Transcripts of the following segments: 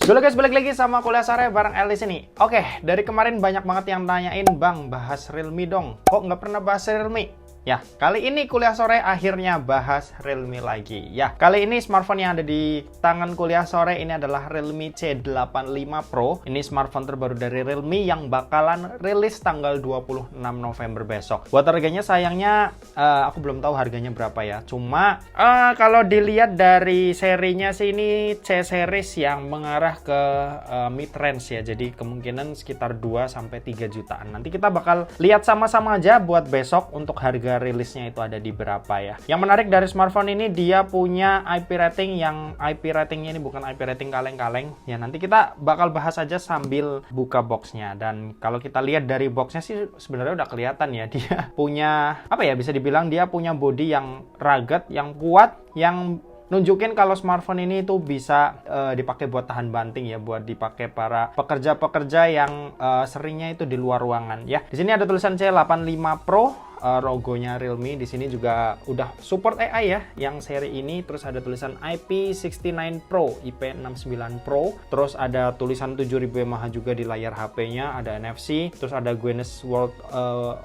Halo guys, balik lagi sama Kuliah Sore bareng El di sini. Oke, dari kemarin banyak banget yang nanyain, "Bang, bahas Realme dong." Kok nggak pernah bahas Realme? Ya, kali ini Kuliah Sore akhirnya bahas Realme lagi. Ya, kali ini smartphone yang ada di tangan Kuliah Sore ini adalah Realme C85 Pro. Ini smartphone terbaru dari Realme yang bakalan rilis tanggal 26 November besok. Buat harganya sayangnya aku belum tahu harganya berapa ya. Cuma kalau dilihat dari serinya sih ini C series yang mengarah ke mid range ya. Jadi kemungkinan sekitar 2 sampai 3 jutaan. Nanti kita bakal lihat sama-sama aja buat besok untuk harga rilisnya itu ada di berapa ya. Yang menarik dari smartphone ini dia punya IP rating yang IP ratingnya ini bukan IP rating kaleng-kaleng. Ya nanti kita bakal bahas aja sambil buka boxnya. Dan kalau kita lihat dari boxnya sih sebenarnya udah kelihatan ya dia punya apa ya, bisa dibilang dia punya body yang rugged, yang kuat, yang nunjukin kalau smartphone ini tuh bisa dipakai buat tahan banting ya, buat dipakai para pekerja-pekerja yang seringnya itu di luar ruangan ya. Di sini ada tulisan C85 Pro. Logonya Realme. Di sini juga udah support AI ya yang seri ini. Terus ada tulisan IP69 Pro, IP69 Pro. Terus ada tulisan 7000 mAh juga di layar HP-nya. Ada NFC. Terus ada Guinness World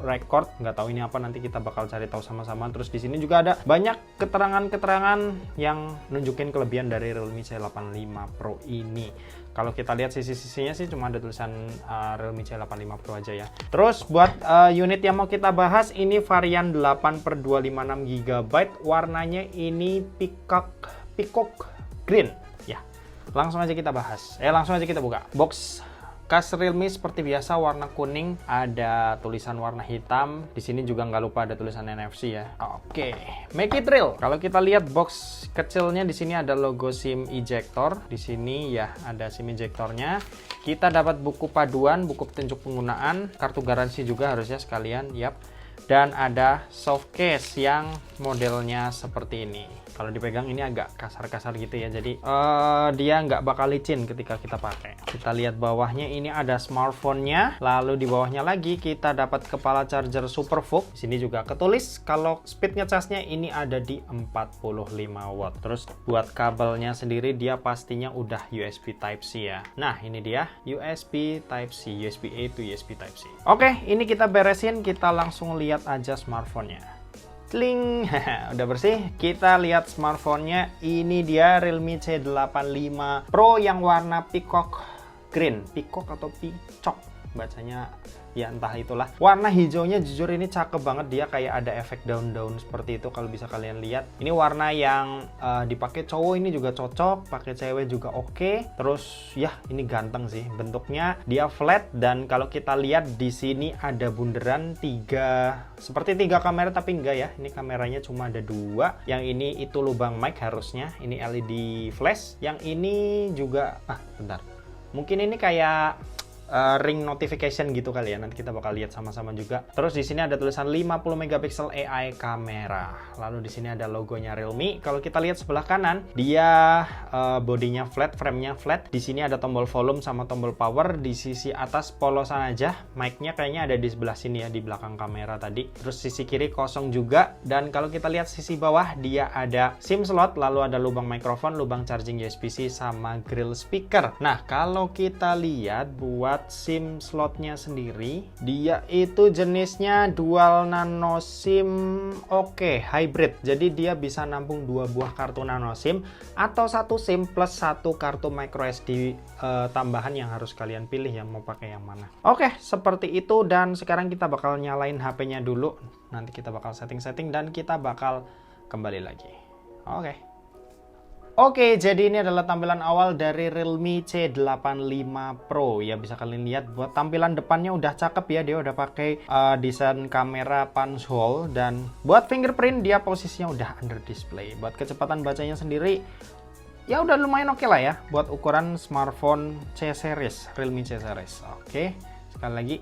Record. Nggak tahu ini apa, nanti kita bakal cari tahu sama-sama. Terus di sini juga ada banyak keterangan-keterangan yang nunjukin kelebihan dari Realme C85 Pro ini. Kalau kita lihat sisi-sisinya sih cuma ada tulisan Realme C85 Pro aja ya. Terus buat unit yang mau kita bahas ini varian 8/256 GB. Warnanya ini peacock green ya. Langsung aja kita bahas. Langsung aja kita buka. Box khas Realme seperti biasa warna kuning, ada tulisan warna hitam. Di sini juga nggak lupa ada tulisan NFC ya. Oke, make it real. Kalau kita lihat box kecilnya di sini ada logo SIM ejector. Di sini ya ada SIM ejectornya. Kita dapat buku paduan, buku petunjuk penggunaan, kartu garansi juga harusnya sekalian, yap. Dan ada soft case yang modelnya seperti ini. Kalau dipegang ini agak kasar-kasar gitu ya, jadi dia nggak bakal licin ketika kita pakai. Kita lihat bawahnya ini ada smartphone-nya, lalu di bawahnya lagi kita dapat kepala charger SuperVOOC. Di sini juga ketulis kalau speed ngecasnya ini ada di 45 watt. Terus buat kabelnya sendiri dia pastinya udah USB Type-C ya. Nah ini dia USB Type-C, USB A to USB Type-C. Oke, ini kita beresin, kita langsung lihat aja smartphone-nya. Tling, udah bersih. Kita lihat smartphone-nya. Ini dia Realme C85 Pro yang warna peacock green. Peacock atau peacock bacanya ya, entah itulah. Warna hijaunya jujur ini cakep banget, dia kayak ada efek daun-daun seperti itu kalau bisa kalian lihat. Ini warna yang dipakai cowok ini juga cocok, pakai cewek juga oke. Terus ya ini ganteng sih bentuknya, dia flat. Dan kalau kita lihat di sini ada bunderan seperti tiga kamera, tapi enggak ya, ini kameranya cuma ada 2. Yang ini itu lubang mic harusnya, ini LED flash. Yang ini juga bentar, mungkin ini kayak ring notification gitu kali ya, nanti kita bakal lihat sama-sama juga. Terus di sini ada tulisan 50 megapiksel AI kamera. Lalu di sini ada logonya Realme. Kalau kita lihat sebelah kanan, dia bodinya flat, framenya flat. Di sini ada tombol volume sama tombol power. Di sisi atas polosan aja. Mic-nya kayaknya ada di sebelah sini ya, di belakang kamera tadi. Terus sisi kiri kosong juga. Dan kalau kita lihat sisi bawah, dia ada SIM slot, lalu ada lubang mikrofon, lubang charging USB-C sama grill speaker. Nah, kalau kita lihat buat SIM slotnya sendiri, dia itu jenisnya dual nano SIM, hybrid. Jadi dia bisa nampung 2 buah kartu nano SIM atau 1 SIM plus 1 kartu micro SD tambahan yang harus kalian pilih yang mau pakai yang mana. Oke, seperti itu. Dan sekarang kita bakal nyalain HP-nya dulu. Nanti kita bakal setting-setting dan kita bakal kembali lagi. Oke, jadi ini adalah tampilan awal dari Realme C85 Pro. Ya bisa kalian lihat buat tampilan depannya udah cakep ya. Dia udah pakai desain kamera punch hole. Dan buat fingerprint dia posisinya udah under display. Buat kecepatan bacanya sendiri ya udah lumayan oke lah ya. Buat ukuran smartphone C series, Realme C series. Oke, sekali lagi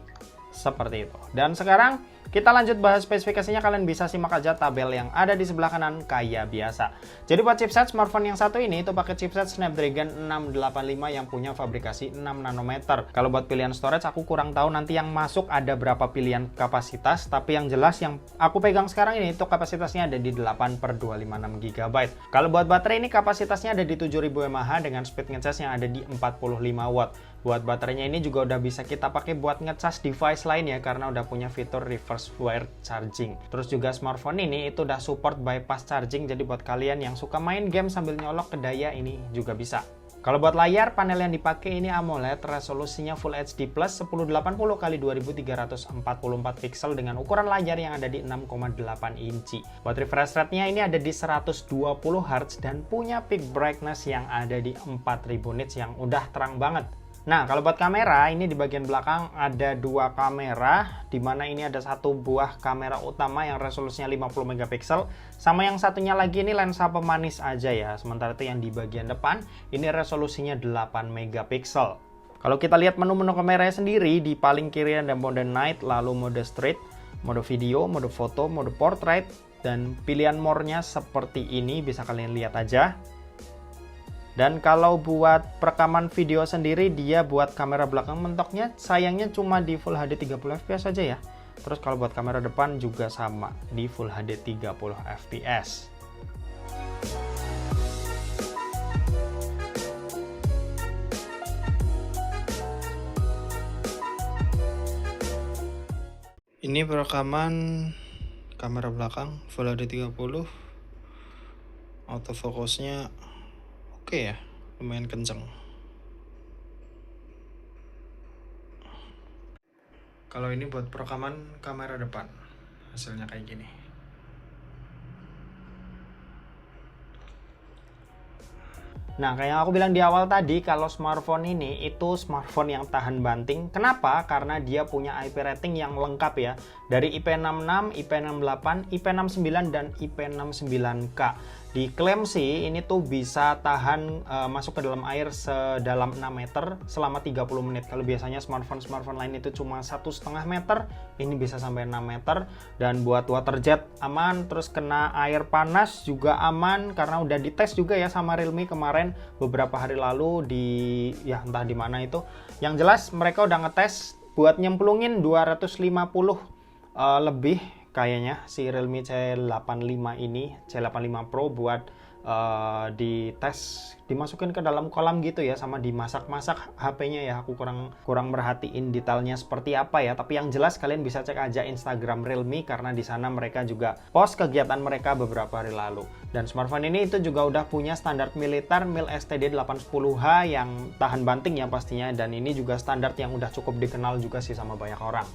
seperti itu. Dan sekarang kita lanjut bahas spesifikasinya. Kalian bisa simak aja tabel yang ada di sebelah kanan kayak biasa. Jadi buat chipset smartphone yang satu ini itu pakai chipset Snapdragon 685 yang punya fabrikasi 6 nanometer. Kalau buat pilihan storage aku kurang tahu nanti yang masuk ada berapa pilihan kapasitas, tapi yang jelas yang aku pegang sekarang ini itu kapasitasnya ada di 8/256 GB. Kalau buat baterai ini kapasitasnya ada di 7000 mAh dengan speed ngecas yang ada di 45 watt. Buat baterainya ini juga udah bisa kita pakai buat ngecas device lain ya, karena udah punya fitur reverse wired charging. Terus juga smartphone ini itu udah support bypass charging, jadi buat kalian yang suka main game sambil nyolok ke daya ini juga bisa. Kalau buat layar, panel yang dipakai ini AMOLED, resolusinya Full HD Plus 1080x2344 pixel dengan ukuran layar yang ada di 6,8 inci. Buat refresh rate-nya ini ada di 120 Hz dan punya peak brightness yang ada di 4000 nits yang udah terang banget. Nah, kalau buat kamera, ini di bagian belakang ada dua kamera, di mana ini ada satu buah kamera utama yang resolusinya 50 megapiksel, sama yang satunya lagi ini lensa pemanis aja ya. Sementara itu yang di bagian depan, ini resolusinya 8 megapiksel. Kalau kita lihat menu-menu kameranya sendiri, di paling kiri ada mode night, lalu mode street, mode video, mode foto, mode portrait, dan pilihan more-nya seperti ini, bisa kalian lihat aja. Dan kalau buat perekaman video sendiri, dia buat kamera belakang mentoknya sayangnya cuma di Full HD 30 fps aja ya. Terus kalau buat kamera depan juga sama di Full HD 30 fps. Ini perekaman kamera belakang Full HD 30. Autofocusnya oke ya, lumayan kenceng. Kalau ini buat perekaman kamera depan, hasilnya kayak gini. Nah, kayak yang aku bilang di awal tadi, kalau smartphone ini itu smartphone yang tahan banting. Kenapa? Karena dia punya IP rating yang lengkap ya. Dari IP66, IP68, IP69, dan IP69K. Diklaim sih ini tuh bisa tahan masuk ke dalam air sedalam 6 meter selama 30 menit. Kalau biasanya smartphone lain itu cuma 1,5 meter, ini bisa sampai 6 meter. Dan buat water jet aman, terus kena air panas juga aman karena udah dites juga ya sama Realme kemarin beberapa hari lalu di ya entah di mana itu. Yang jelas mereka udah ngetes buat nyemplungin 250 lebih kayaknya si Realme C85 ini, C85 Pro buat dites, dimasukin ke dalam kolam gitu ya, sama dimasak-masak HP-nya ya. Aku kurang merhatiin detailnya seperti apa ya, tapi yang jelas kalian bisa cek aja Instagram Realme karena di sana mereka juga post kegiatan mereka beberapa hari lalu. Dan smartphone ini itu juga udah punya standar militer MIL STD 810H yang tahan banting ya pastinya, dan ini juga standar yang udah cukup dikenal juga sih sama banyak orang.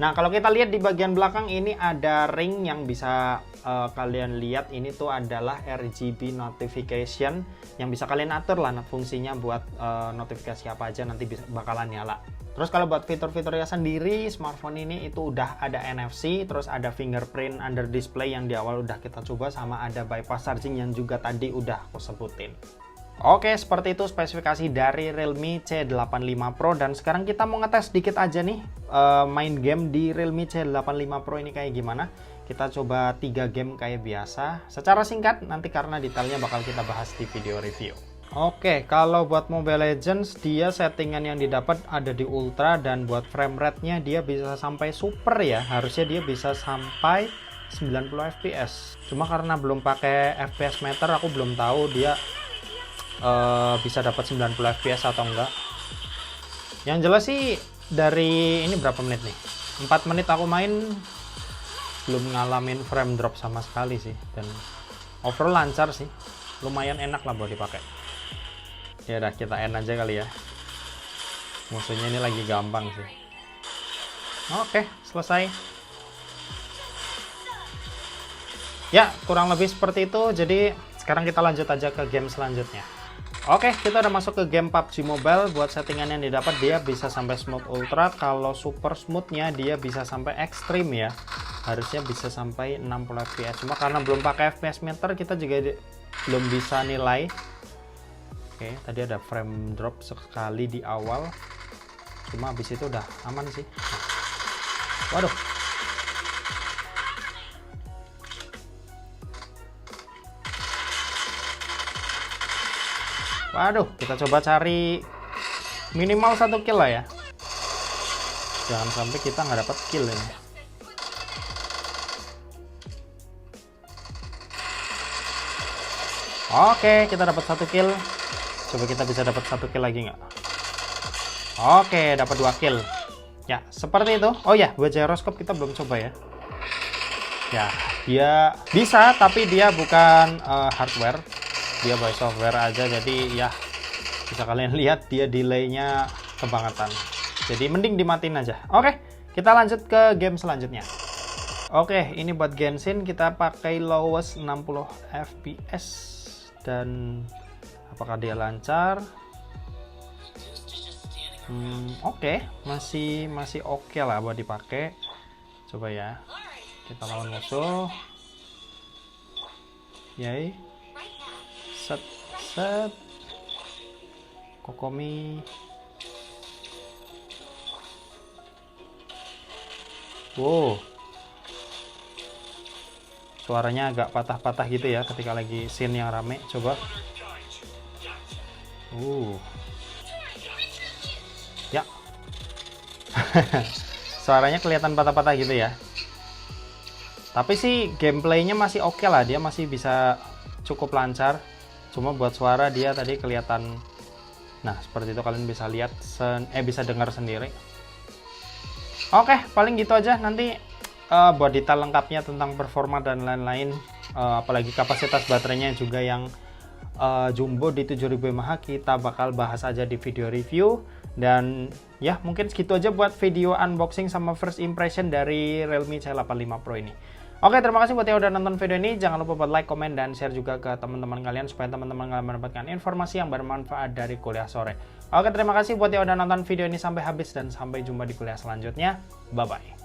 Nah, kalau kita lihat di bagian belakang ini ada ring yang bisa kalian lihat, ini tuh adalah RGB notification yang bisa kalian atur lah fungsinya buat notifikasi apa aja nanti bakalan nyala. Terus kalau buat fitur-fiturnya sendiri, smartphone ini itu udah ada NFC, terus ada fingerprint under display yang di awal udah kita coba, sama ada bypass charging yang juga tadi udah aku sebutin. Oke, seperti itu spesifikasi dari Realme C85 Pro, dan sekarang kita mau ngetes dikit aja nih main game di Realme C85 Pro ini kayak gimana. Kita coba 3 game kayak biasa secara singkat nanti karena detailnya bakal kita bahas di video review. Oke, kalau buat Mobile Legends dia settingan yang didapat ada di ultra, dan buat frame rate-nya dia bisa sampai super ya. Harusnya dia bisa sampai 90 fps. Cuma karena belum pakai FPS meter aku belum tahu dia bisa dapat 90 fps atau enggak. Yang jelas sih dari ini berapa menit nih, 4 menit aku main belum ngalamin frame drop sama sekali sih, dan overall lancar sih, lumayan enak lah buat dipakai. Ya udah, kita end aja kali ya, musuhnya ini lagi gampang sih. Oke, selesai ya, kurang lebih seperti itu. Jadi sekarang kita lanjut aja ke game selanjutnya. Oke, kita udah masuk ke game PUBG Mobile. Buat settingan yang didapat dia bisa sampai smooth ultra. Kalau super smoothnya dia bisa sampai ekstrim ya. Harusnya bisa sampai 60 fps. Cuma karena belum pakai FPS meter kita juga belum bisa nilai. Oke, tadi ada frame drop sekali di awal. Cuma habis itu udah aman sih. Waduh. Waduh, kita coba cari minimal 1 kill lah ya. Jangan sampai kita nggak dapat kill ini. Oke, kita dapat 1 kill. Coba kita bisa dapat 1 kill lagi nggak? Oke, dapat 2 kill. Ya, seperti itu. Oh ya, buat gyroskop kita belum coba ya. Ya, dia bisa, tapi dia bukan hardware. Dia by software aja, jadi ya bisa kalian lihat dia delaynya kebangetan. Jadi mending dimatiin aja. Oke, kita lanjut ke game selanjutnya. Oke, ini buat Genshin kita pakai lowest 60 fps. Dan apakah dia lancar? Oke, masih oke lah buat dipakai. Coba ya, kita lawan musuh. Yay, set Kokomi. Wow, suaranya agak patah-patah gitu ya ketika lagi scene yang rame. Coba. Ya. Suaranya kelihatan patah-patah gitu ya. Tapi sih gameplaynya masih oke lah, dia masih bisa cukup lancar. Cuma buat suara dia tadi kelihatan. Nah, seperti itu kalian bisa lihat bisa dengar sendiri. Oke, paling gitu aja. Nanti buat detail lengkapnya tentang performa dan lain-lain, apalagi kapasitas baterainya juga yang jumbo di 7000 mAh, kita bakal bahas aja di video review. Dan ya mungkin segitu aja buat video unboxing sama first impression dari Realme C85 Pro ini. Oke, terima kasih buat yang udah nonton video ini. Jangan lupa buat like, komen, dan share juga ke teman-teman kalian supaya teman-teman kalian mendapatkan informasi yang bermanfaat dari kuliah sore. Oke, terima kasih buat yang udah nonton video ini sampai habis dan sampai jumpa di kuliah selanjutnya. Bye-bye.